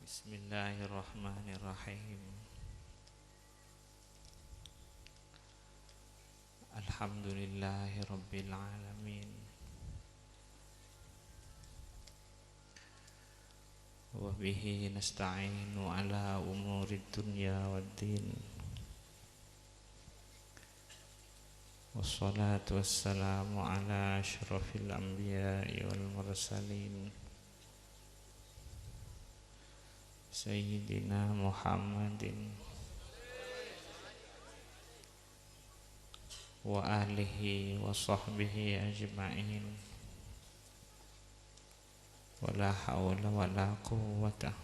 Bismillahirrahmanirrahim. Alhamdulillahi rabbil alamin. Wa bihi nasta'inu ala umurid dunya waddin. Wassalatu wassalamu ala asyrafil anbiya'i wal mursalin Sayyidina Muhammadin wa alihi wa sahbihi ajma'in. Wala hawla wala quwwata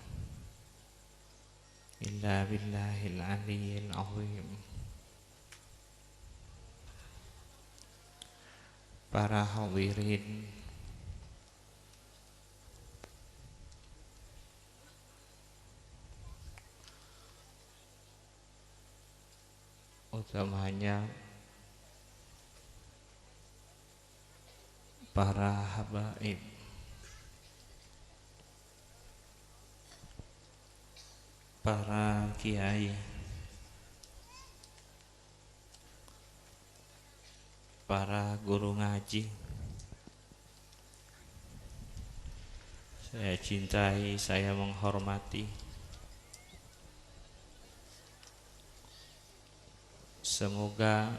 illa billahil aliyyil azim. Para hadirin, utamanya para habaib, para kiai, para guru ngaji, saya cintai, saya menghormati. Semoga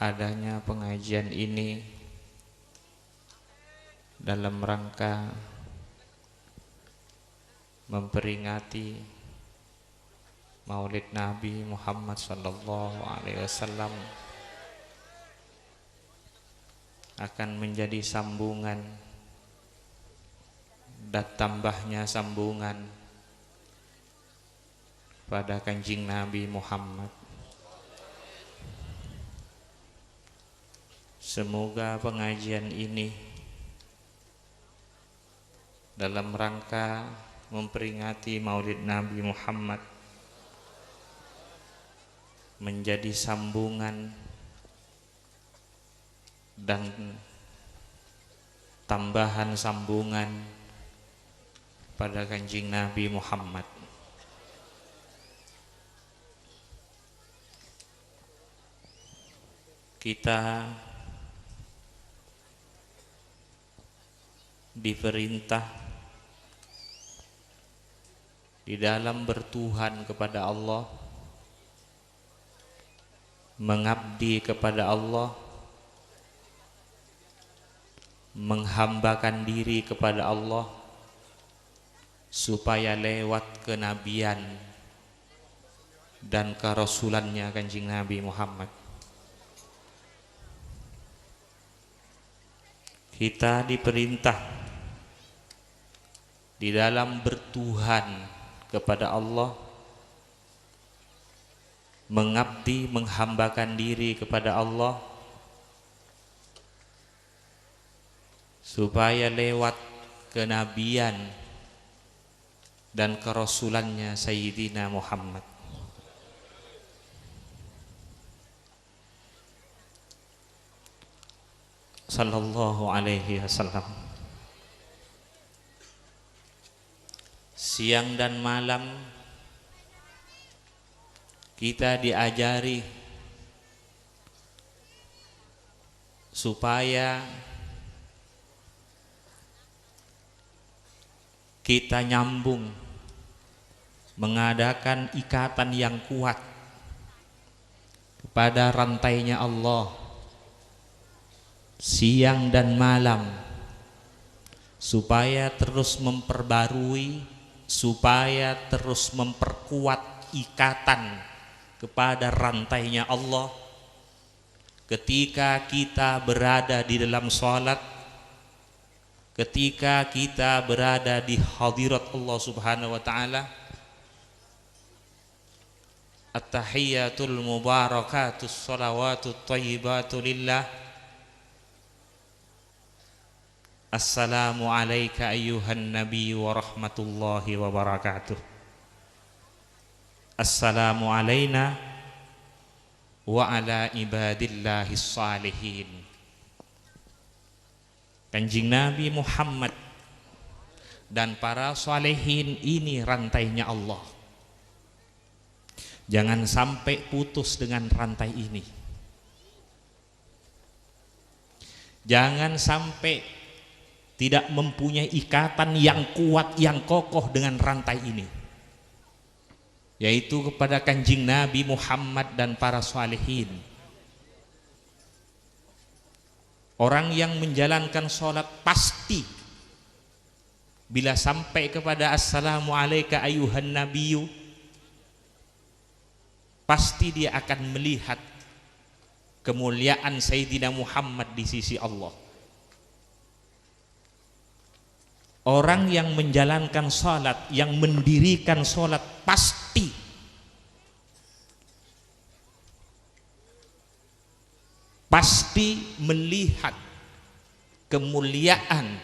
adanya pengajian ini dalam rangka memperingati Maulid Nabi Muhammad SAW akan menjadi sambungan dan tambahnya sambungan pada Kanjeng Nabi Muhammad. Semoga pengajian ini dalam rangka memperingati Maulid Nabi Muhammad menjadi sambungan dan tambahan sambungan pada Kanjeng Nabi Muhammad. Kita diperintah di dalam bertuhan kepada Allah, mengabdi kepada Allah, menghambakan diri kepada Allah, supaya lewat kenabian dan kerasulannya Kanjeng Nabi Muhammad kita diperintah di dalam bertuhan kepada Allah, mengabdi, menghambakan diri kepada Allah, supaya lewat kenabian dan kerasulannya Sayyidina Muhammad sallallahu alaihi wasallam. Siang dan malam kita diajari supaya kita nyambung, mengadakan ikatan yang kuat kepada rantainya Allah siang dan malam, supaya terus memperbarui, supaya terus memperkuat ikatan kepada rantainya Allah ketika kita berada di dalam sholat, ketika kita berada di hadirat Allah Subhanahu wa ta'ala. At-tahiyyatul mubarakatus salawatut thayyibatu lillah. Assalamu alayka ayyuhan nabi wa rahmatullahi wa barakatuh. Assalamu alayna wa ala ibadillahis salihin. Kanjeng Nabi Muhammad dan para salihin, ini rantainya Allah. Jangan sampai putus dengan rantai ini. Jangan sampai tidak mempunyai ikatan yang kuat, yang kokoh dengan rantai ini, yaitu kepada Kanjeng Nabi Muhammad dan para salihin. Orang yang menjalankan sholat pasti bila sampai kepada assalamu alayka ayuhan nabiyyu, pasti dia akan melihat kemuliaan Sayyidina Muhammad di sisi Allah. Orang yang menjalankan sholat, yang mendirikan sholat, pasti melihat kemuliaan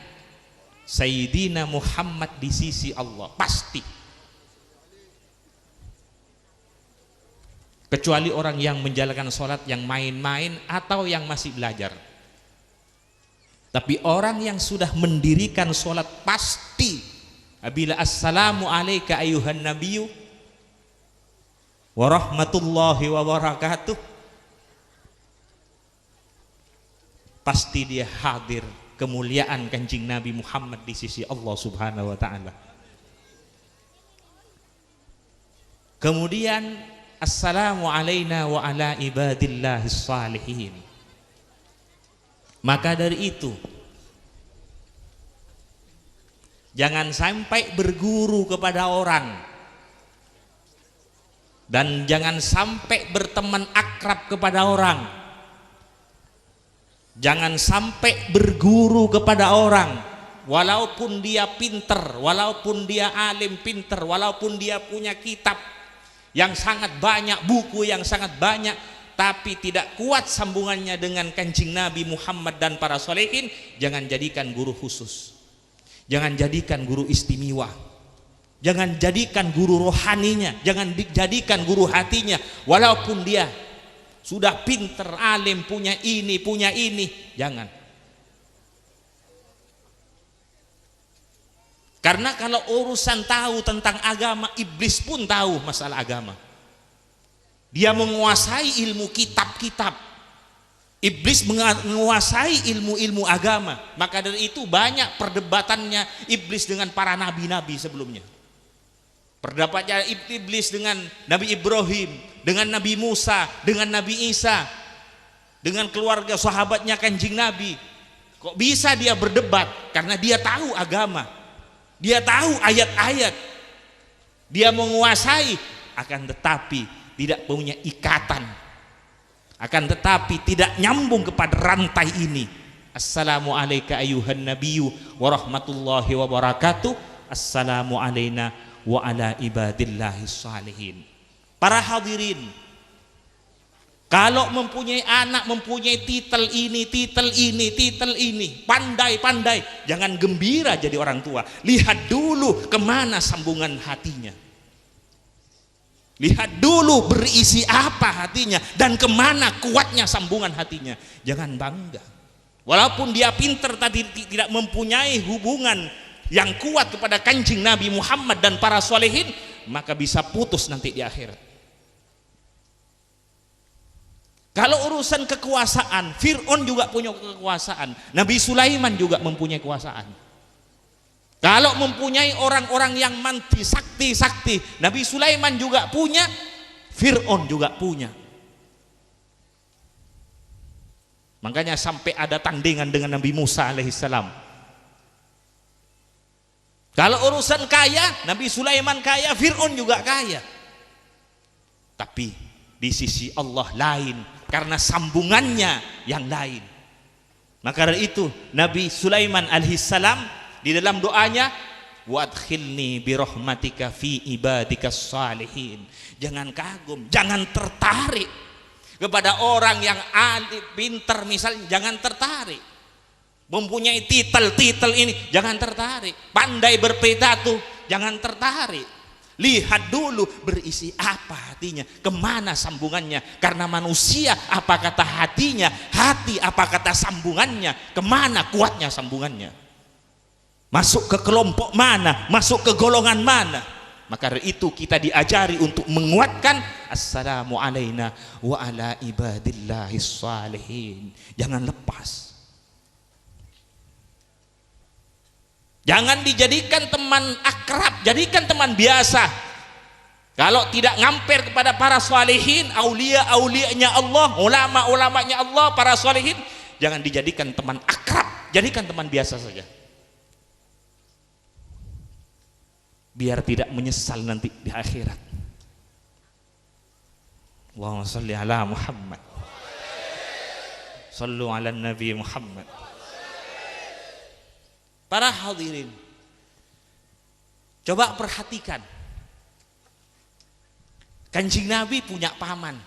Sayyidina Muhammad di sisi Allah, pasti. Kecuali orang yang menjalankan sholat yang main-main atau yang masih belajar. Tapi orang yang sudah mendirikan sholat pasti, bila assalamu alayka ayuhan nabiyyu warahmatullahi wabarakatuh, pasti dia hadir kemuliaan Kanjeng Nabi Muhammad di sisi Allah Subhanahu wa ta'ala. Kemudian assalamu alayna wa ala ibadillahis salihin. Maka dari itu, jangan sampai berguru kepada orang, dan jangan sampai berteman akrab kepada orang, jangan sampai berguru kepada orang walaupun dia pinter, walaupun dia alim pinter, walaupun dia punya kitab yang sangat banyak, buku yang sangat banyak, tapi tidak kuat sambungannya dengan Kanjeng Nabi Muhammad dan para solehin. Jangan jadikan guru khusus, jangan jadikan guru istimewa, jangan jadikan guru rohaninya, jangan dijadikan guru hatinya. Walaupun dia sudah pinter, alim, punya ini, jangan. Karena kalau urusan tahu tentang agama, iblis pun tahu masalah agama. Dia menguasai ilmu kitab-kitab. Iblis menguasai ilmu-ilmu agama. Maka dari itu banyak perdebatannya iblis dengan para nabi-nabi sebelumnya. Perdebatannya iblis dengan Nabi Ibrahim, dengan Nabi Musa, dengan Nabi Isa, dengan keluarga sahabatnya Kanjeng Nabi. Kok bisa dia berdebat? Karena dia tahu agama, dia tahu ayat-ayat, dia menguasai, akan tetapi tidak punya ikatan, akan tetapi tidak nyambung kepada rantai ini. Assalamu alayka ayuhan nabiyyu warahmatullahi wabarakatuh. Assalamu alayna wa ala ibadillahis salihin. Para hadirin, kalau mempunyai anak, mempunyai titel ini, pandai-pandai, jangan gembira jadi orang tua. Lihat dulu kemana sambungan hatinya. Lihat dulu berisi apa hatinya dan kemana kuatnya sambungan hatinya. Jangan bangga. Walaupun dia pinter tadi tidak mempunyai hubungan yang kuat kepada Kanjeng Nabi Muhammad dan para solehin, maka bisa putus nanti di akhirat. Kalau urusan kekuasaan, Fir'aun juga punya kekuasaan, Nabi Sulaiman juga mempunyai kekuasaan. Kalau mempunyai orang-orang yang manti sakti, Nabi Sulaiman juga punya, Fir'aun juga punya. Makanya sampai ada tandingan dengan Nabi Musa alaihissalam. Kalau urusan kaya, Nabi Sulaiman kaya, Fir'aun juga kaya. Tapi di sisi Allah lain, karena sambungannya yang lain. Maka dari itu Nabi Sulaiman alaihissalam di dalam doanya, wadkhilni birahmatika fi ibadikas salihin. Jangan kagum, jangan tertarik kepada orang yang alim, pinter misalnya, jangan tertarik. Mempunyai titel ini, jangan tertarik. Pandai berpidato, jangan tertarik. Lihat dulu berisi apa hatinya, kemana sambungannya. Karena manusia apa kata hatinya, hati apa kata sambungannya, kemana kuatnya sambungannya. masuk ke kelompok mana, masuk ke golongan mana. Maka dari itu kita diajari untuk menguatkan assalamu alaina wa ala ibadillahis salihin. Jangan lepas. Jangan dijadikan teman akrab, jadikan teman biasa. Kalau tidak ngamper kepada para salihin, aulia-aulianya Allah, ulama-ulamanya Allah, para salihin, jangan dijadikan teman akrab, jadikan teman biasa saja. Biar tidak menyesal nanti di akhirat. Allahumma shalli ala Muhammad. Shallu ala Nabi Muhammad. Para hadirin, coba perhatikan. Kanjeng Nabi punya paman.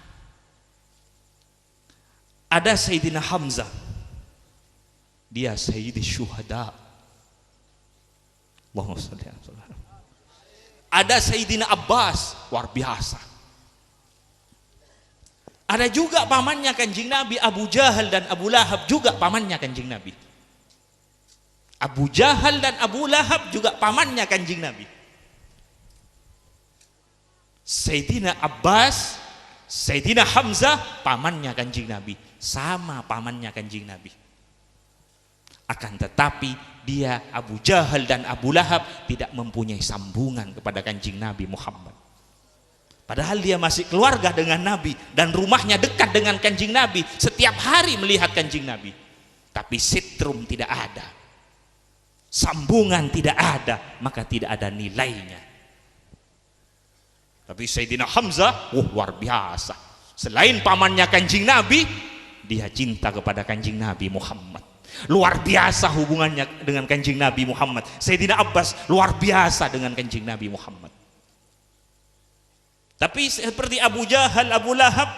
Ada Sayyidina Hamzah. Dia Sayyidi Syuhada. Allahumma shalli ala Muhammad. Ada Sayyidina Abbas, luar biasa. Ada juga pamannya Kanjeng Nabi, Abu Jahal dan Abu Lahab, juga pamannya Kanjeng Nabi. Abu Jahal dan Abu Lahab juga pamannya Kanjeng Nabi. Sayyidina Abbas, Sayyidina Hamzah, pamannya Kanjeng Nabi, sama pamannya Kanjeng Nabi. Akan tetapi dia, Abu Jahal dan Abu Lahab, tidak mempunyai sambungan kepada Kanjeng Nabi Muhammad. Padahal dia masih keluarga dengan Nabi dan rumahnya dekat dengan Kanjeng Nabi, setiap hari melihat Kanjeng Nabi. Tapi sitrum tidak ada, sambungan tidak ada, maka tidak ada nilainya. Tapi Sayyidina Hamzah, luar biasa. Selain pamannya Kanjeng Nabi, dia cinta kepada Kanjeng Nabi Muhammad. Luar biasa hubungannya dengan Kanjeng Nabi Muhammad. Sayyidina Abbas luar biasa dengan Kanjeng Nabi Muhammad. Tapi seperti Abu Jahal, Abu Lahab,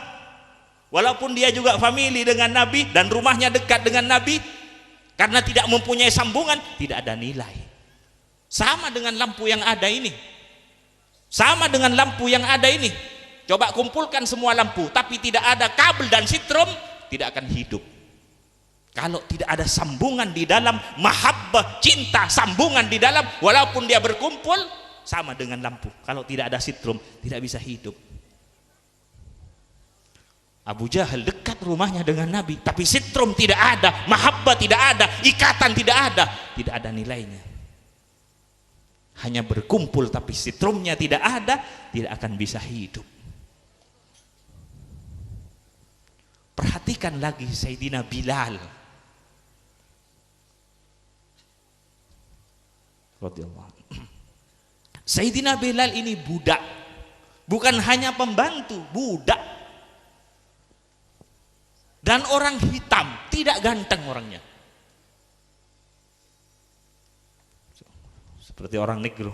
walaupun dia juga famili dengan Nabi dan rumahnya dekat dengan Nabi, karena tidak mempunyai sambungan, tidak ada nilai. Sama dengan lampu yang ada ini. Sama dengan lampu yang ada ini. Coba kumpulkan semua lampu, tapi tidak ada kabel dan sitrom, tidak akan hidup. Kalau tidak ada sambungan di dalam, mahabbah, cinta, sambungan di dalam, walaupun dia berkumpul, sama dengan lampu. Kalau tidak ada sitrom, tidak bisa hidup. Abu Jahal dekat rumahnya dengan Nabi, tapi sitrom tidak ada, mahabbah tidak ada, ikatan tidak ada nilainya. Hanya berkumpul, tapi sitromnya tidak ada, tidak akan bisa hidup. Perhatikan lagi Sayyidina Bilal radhiyallahu anhu. Sayyidina Bilal ini budak, bukan hanya pembantu, budak. Dan orang hitam, tidak ganteng orangnya. Seperti orang negro.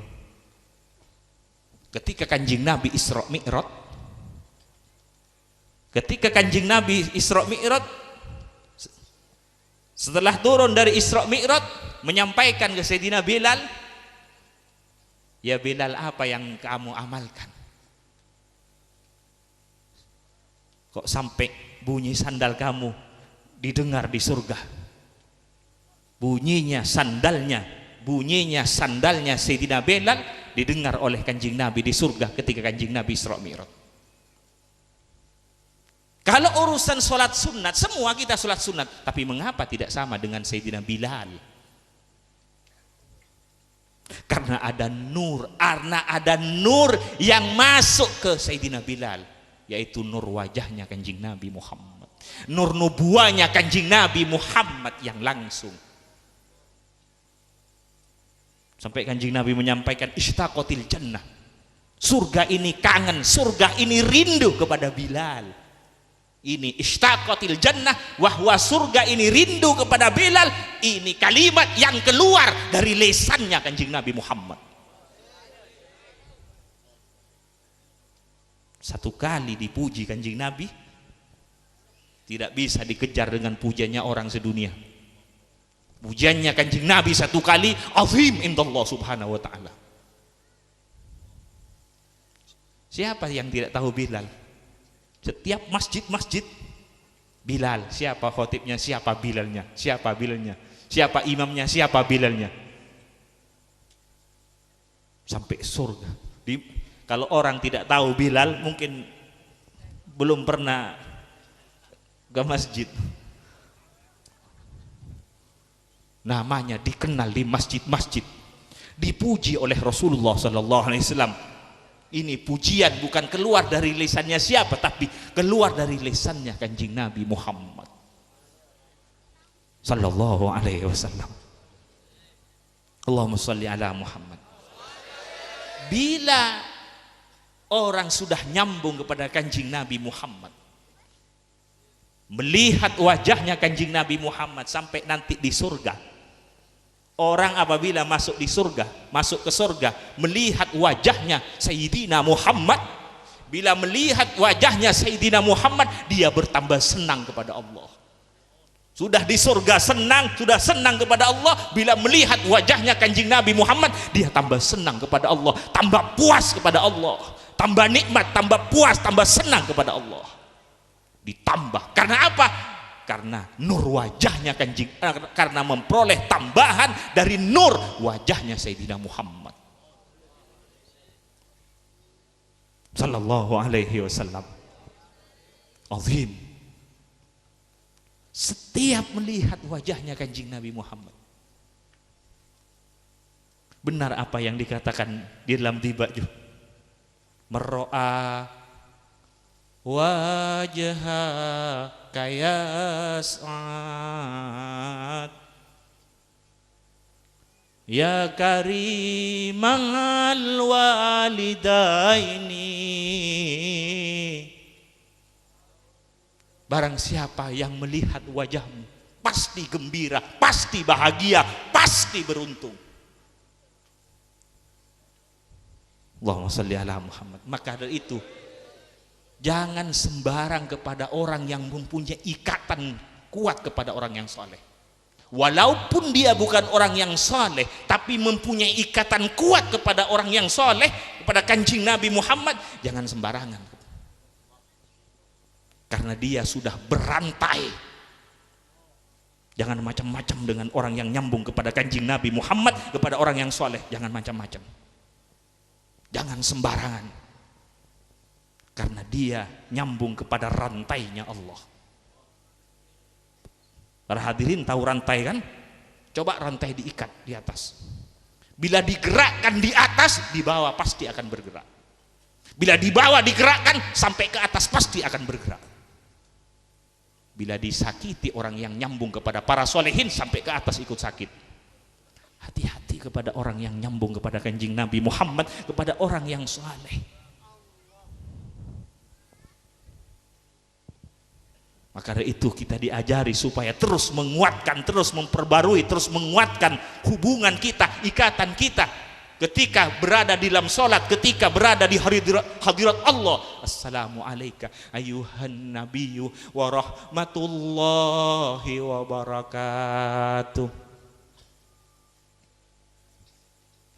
Ketika Kanjeng Nabi Isra Mi'raj, setelah turun dari Isra Mi'raj, menyampaikan ke Sayyidina Bilal, ya Bilal, apa yang kamu amalkan? Kok sampai bunyi sandal kamu didengar di surga? Bunyinya sandalnya Sayyidina Bilal didengar oleh Kanjeng Nabi di surga ketika Kanjeng Nabi Isra Mi'raj. Kalau urusan sholat sunat, semua kita sholat sunat, tapi mengapa tidak sama dengan Sayyidina Bilal? Karena ada nur yang masuk ke Sayyidina Bilal, yaitu nur wajahnya Kanjeng Nabi Muhammad, nur nubuahnya Kanjeng Nabi Muhammad yang langsung. Sampai Kanjeng Nabi menyampaikan, ishtaqatil jannah, surga ini kangen, surga ini rindu kepada Bilal. Ini ishtaqatil jannah, wahwa surga ini rindu kepada Bilal. Ini kalimat yang keluar dari lesannya Kanjeng Nabi Muhammad. Satu kali dipuji Kanjeng Nabi, tidak bisa dikejar dengan pujiannya orang sedunia. Pujiannya Kanjeng Nabi satu kali azim indallah subhanahu wa ta'ala. Siapa yang tidak tahu Bilal? Setiap masjid-masjid Bilal, siapa khotibnya, siapa Bilalnya, siapa Bilalnya, siapa imamnya, siapa Bilalnya. sampai surga. Kalau orang tidak tahu Bilal mungkin belum pernah ke masjid. Namanya dikenal di masjid-masjid, dipuji oleh Rasulullah sallallahu alaihi wasallam. Ini pujian bukan keluar dari lisannya siapa, tapi keluar dari lisannya Kanjeng Nabi Muhammad sallallahu alaihi wasallam. Allahumma shalli ala Muhammad. Bila orang sudah nyambung kepada Kanjeng Nabi Muhammad, melihat wajahnya Kanjeng Nabi Muhammad sampai nanti di surga. Orang apabila masuk di surga, masuk ke surga, melihat wajahnya Sayyidina Muhammad, bila melihat wajahnya Sayyidina Muhammad, dia bertambah senang kepada Allah. Sudah di surga senang, sudah senang kepada Allah, bila melihat wajahnya Kanjeng Nabi Muhammad, dia tambah senang kepada Allah, tambah puas kepada Allah, tambah nikmat, tambah puas, tambah senang kepada Allah. Ditambah, karena apa? Karena nur wajahnya Kanjeng, karena memperoleh tambahan dari nur wajahnya Sayyidina Muhammad sallallahu alaihi wasallam. Azim. Setiap melihat wajahnya Kanjeng Nabi Muhammad, benar apa yang dikatakan di dalam Dibaju, mero'a wajha kayas'ad ya karimal walidaini. Barang siapa yang melihat wajahmu pasti gembira, pasti bahagia, pasti beruntung. Allahumma shalli ala Muhammad. Maka dari itu jangan sembarang kepada orang yang mempunyai ikatan kuat kepada orang yang soleh. Walaupun dia bukan orang yang soleh, tapi mempunyai ikatan kuat kepada orang yang soleh, kepada Kanjeng Nabi Muhammad, jangan sembarangan. Karena dia sudah berantai. Jangan macam-macam dengan orang yang nyambung kepada Kanjeng Nabi Muhammad, kepada orang yang soleh. Jangan macam-macam. Jangan sembarangan. Karena dia nyambung kepada rantainya Allah. Para hadirin tahu rantai kan? Coba rantai diikat di atas. Bila digerakkan di atas, di bawah pasti akan bergerak. Bila di bawah digerakkan, sampai ke atas pasti akan bergerak. Bila disakiti orang yang nyambung kepada para solehin, sampai ke atas ikut sakit. Hati-hati kepada orang yang nyambung kepada Kanjeng Nabi Muhammad, kepada orang yang soleh. Maka dari itu kita diajari supaya terus menguatkan, terus memperbarui, terus menguatkan hubungan kita, ikatan kita ketika berada di dalam sholat, ketika berada di hadirat Allah. Assalamu alayka ayuhan nabiyyu wa rahmatullahi wa barakatuh.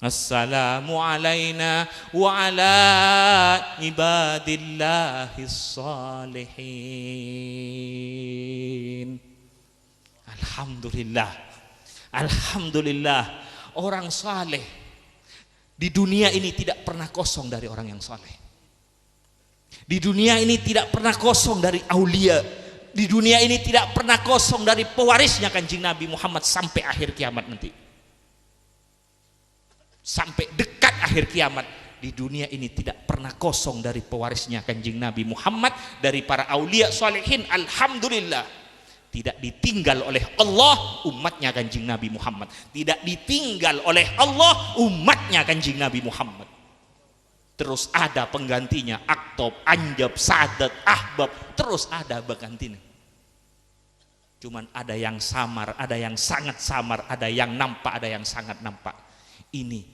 Assalamu alayna wa ala ibadillahis salihin. Alhamdulillah, alhamdulillah, orang saleh di dunia ini tidak pernah kosong dari orang yang saleh. Di dunia ini tidak pernah kosong dari aulia. Di dunia ini tidak pernah kosong dari pewarisnya Kanjeng Nabi Muhammad sampai akhir kiamat nanti. Sampai dekat akhir kiamat, di dunia ini tidak pernah kosong dari pewarisnya Kanjeng Nabi Muhammad, dari para aulia salihin. Alhamdulillah, tidak ditinggal oleh Allah umatnya Kanjeng Nabi Muhammad, tidak ditinggal oleh Allah umatnya Kanjeng Nabi Muhammad. Terus ada penggantinya, aktob, anjab, sadat, ahbab, terus ada penggantinya. Cuman ada yang samar, ada yang sangat samar, ada yang nampak, ada yang sangat nampak. Ini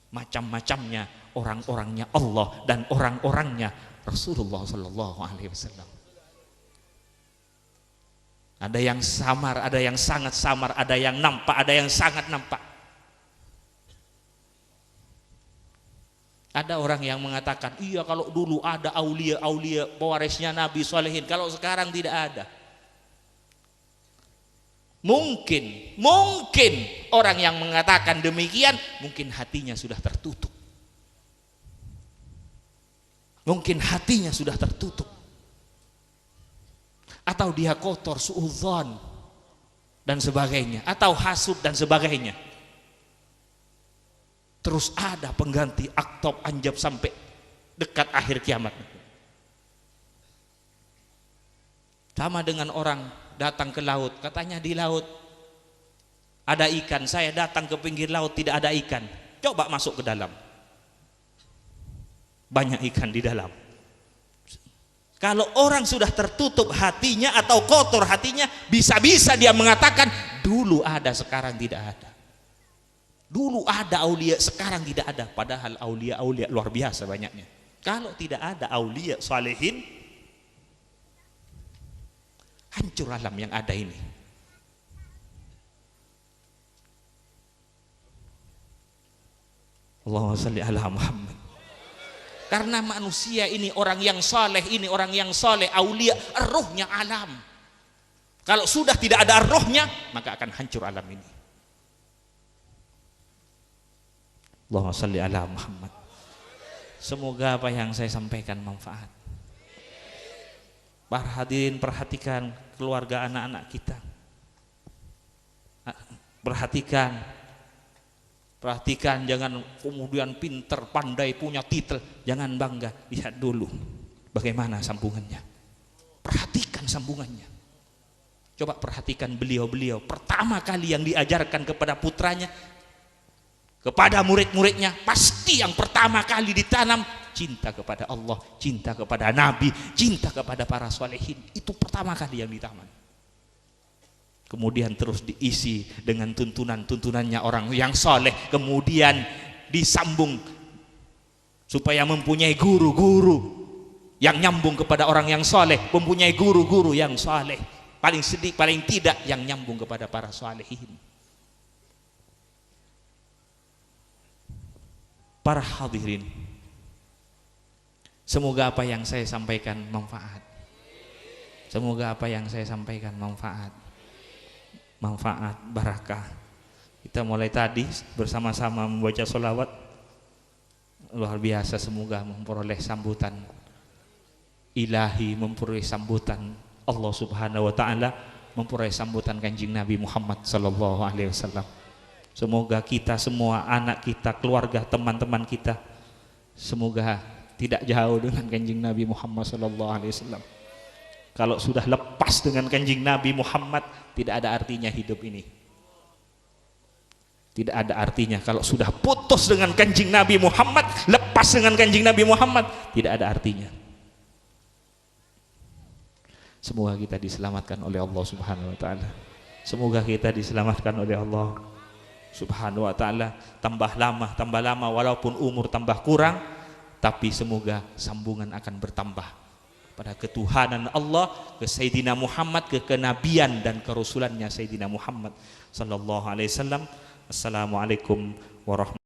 macam-macamnya orang-orangnya Allah dan orang-orangnya Rasulullah Sallallahu Alaihi Wasallam. Ada yang samar, ada yang sangat samar, ada yang nampak, ada yang sangat nampak. Ada orang yang mengatakan, iya kalau dulu ada aulia-aulia pewarisnya Nabi Solehin, kalau sekarang tidak ada. Mungkin orang yang mengatakan demikian, mungkin hatinya sudah tertutup. Mungkin hatinya sudah tertutup, atau dia kotor, suudzon dan sebagainya, atau hasud dan sebagainya. Terus ada pengganti aktob anjab sampai dekat akhir kiamat. Sama dengan orang datang ke laut, katanya di laut ada ikan. Saya datang ke pinggir laut tidak ada ikan. Coba masuk ke dalam, banyak ikan di dalam. Kalau orang sudah tertutup hatinya atau kotor hatinya, bisa-bisa dia mengatakan dulu ada, sekarang tidak ada. Dulu ada aulia, sekarang tidak ada. Padahal aulia-aulia luar biasa banyaknya. Kalau tidak ada aulia salihin, hancur alam yang ada ini. Allahumma shalli ala Muhammad. Karena manusia ini orang yang soleh, ini orang yang soleh, aulia, rohnya alam. Kalau sudah tidak ada rohnya, maka akan hancur alam ini. Allahumma shalli ala Muhammad. Semoga apa yang saya sampaikan manfaat. Para hadirin, perhatikan keluarga anak-anak kita. Perhatikan, jangan kemudian pinter, pandai, punya titel, jangan bangga. Lihat dulu bagaimana sambungannya. Perhatikan sambungannya. Coba perhatikan beliau-beliau pertama kali yang diajarkan kepada putranya, kepada murid-muridnya, pasti yang pertama kali ditanam cinta kepada Allah, cinta kepada Nabi, cinta kepada para solehin. Itu pertama kali yang ditanam. Kemudian terus diisi dengan tuntunan-tuntunannya orang yang soleh. Kemudian disambung supaya mempunyai guru-guru yang nyambung kepada orang yang soleh, mempunyai guru-guru yang soleh, paling sedikit, paling tidak yang nyambung kepada para solehin. Para hadirin, semoga apa yang saya sampaikan manfaat. Semoga apa yang saya sampaikan manfaat, barakah. Kita mulai tadi bersama-sama membaca sholawat, luar biasa. Semoga memperoleh sambutan ilahi, memperoleh sambutan Allah subhanahu wa ta'ala, memperoleh sambutan kanjeng Nabi Muhammad sallallahu alaihi wasallam. Semoga kita semua, anak kita, keluarga, teman-teman kita, semoga tidak jauh dengan kanjeng Nabi Muhammad sallallahu alaihi wasallam. Kalau sudah lepas dengan kanjeng Nabi Muhammad, tidak ada artinya hidup ini. Tidak ada artinya. Kalau sudah putus dengan kanjeng Nabi Muhammad, lepas dengan kanjeng Nabi Muhammad, tidak ada artinya. Semoga kita diselamatkan oleh Allah subhanahu wa ta'ala. Semoga kita diselamatkan oleh Allah subhanahu wa ta'ala. Tambah lama, walaupun umur tambah kurang, tapi semoga sambungan akan bertambah pada ketuhanan Allah, ke Sayyidina Muhammad, ke kenabian dan kerasulannya Sayyidina Muhammad sallallahu alaihi wasallam. Assalamualaikum warahmatullahi wabarakatuh.